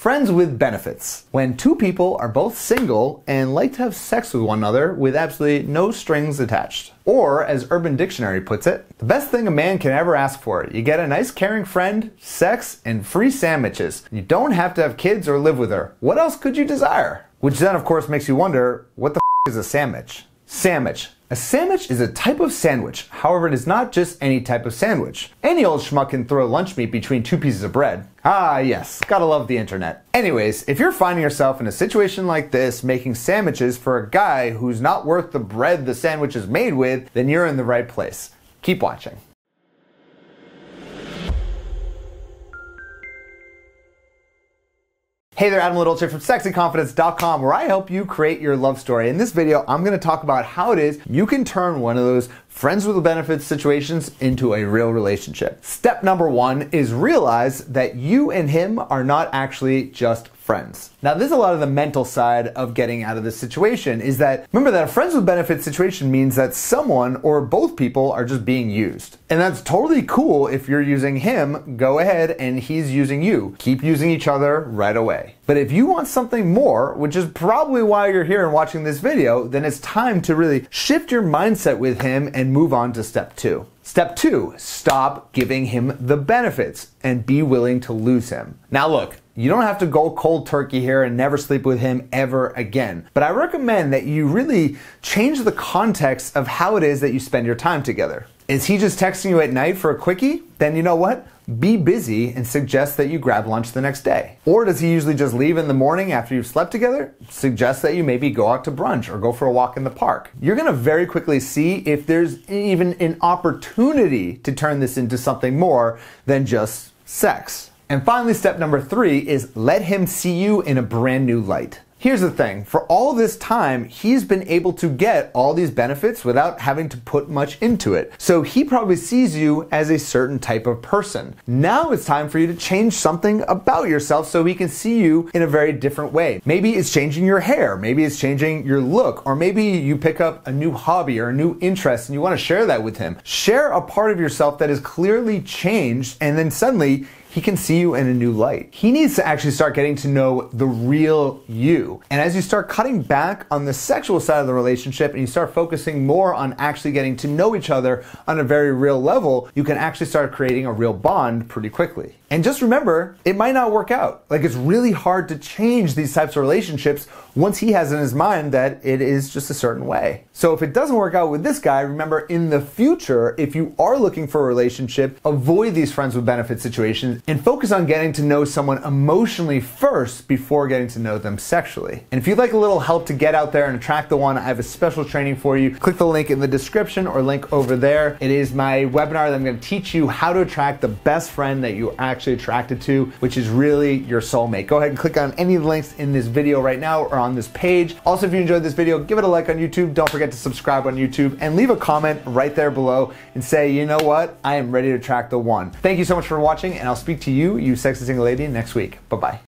Friends with benefits. When two people are both single and like to have sex with one another with absolutely no strings attached. Or, as Urban Dictionary puts it, the best thing a man can ever ask for. You get a nice caring friend, sex, and free sandwiches. You don't have to have kids or live with her. What else could you desire? Which then, of course, makes you wonder, what the is a sandwich? Sandwich. A sandwich is a type of sandwich. However, it is not just any type of sandwich. Any old schmuck can throw lunch meat between two pieces of bread. Ah, yes, gotta love the internet. Anyways, if you're finding yourself in a situation like this, making sandwiches for a guy who's not worth the bread the sandwich is made with, then you're in the right place. Keep watching. Hey there, Adam Littlechick from sexyconfidence.com, where I help you create your love story. In this video, I'm going to talk about how it is you can turn one of those friends with benefits situations into a real relationship. Step number one is realize that you and him are not actually just friends. Now, this is a lot of the mental side of getting out of this situation is that, remember that a friends with benefits situation means that someone or both people are just being used. And that's totally cool if you're using him, go ahead, and he's using you. Keep using each other right away. But if you want something more, which is probably why you're here and watching this video, then it's time to really shift your mindset with him and move on to step two. Step two, stop giving him the benefits and be willing to lose him. Now look, you don't have to go cold turkey here and never sleep with him ever again. But I recommend that you really change the context of how it is that you spend your time together. Is he just texting you at night for a quickie? Then you know what? Be busy and suggest that you grab lunch the next day. Or does he usually just leave in the morning after you've slept together? Suggest that you maybe go out to brunch or go for a walk in the park. You're gonna very quickly see if there's even an opportunity to turn this into something more than just sex. And finally, step number three is let him see you in a brand new light. Here's the thing, for all this time, he's been able to get all these benefits without having to put much into it. So he probably sees you as a certain type of person. Now it's time for you to change something about yourself so he can see you in a very different way. Maybe it's changing your hair, maybe it's changing your look, or maybe you pick up a new hobby or a new interest and you want to share that with him. Share a part of yourself that is clearly changed, and then suddenly he can see you in a new light. He needs to actually start getting to know the real you. And as you start cutting back on the sexual side of the relationship and you start focusing more on actually getting to know each other on a very real level, you can actually start creating a real bond pretty quickly. And just remember, it might not work out. Like, it's really hard to change these types of relationships once he has in his mind that it is just a certain way. So if it doesn't work out with this guy, remember in the future, if you are looking for a relationship, avoid these friends with benefits situations and focus on getting to know someone emotionally first before getting to know them sexually. And if you'd like a little help to get out there and attract the one, I have a special training for you. Click the link in the description or link over there. It is my webinar that I'm going to teach you how to attract the best friend that you're actually attracted to, which is really your soulmate. Go ahead and click on any of the links in this video right now or on this page. Also, if you enjoyed this video, give it a like on YouTube. Don't forget to subscribe on YouTube and leave a comment right there below and say, you know what? I am ready to attract the one. Thank you so much for watching, and I'll speak to you, you sexy single lady, next week. Bye-bye.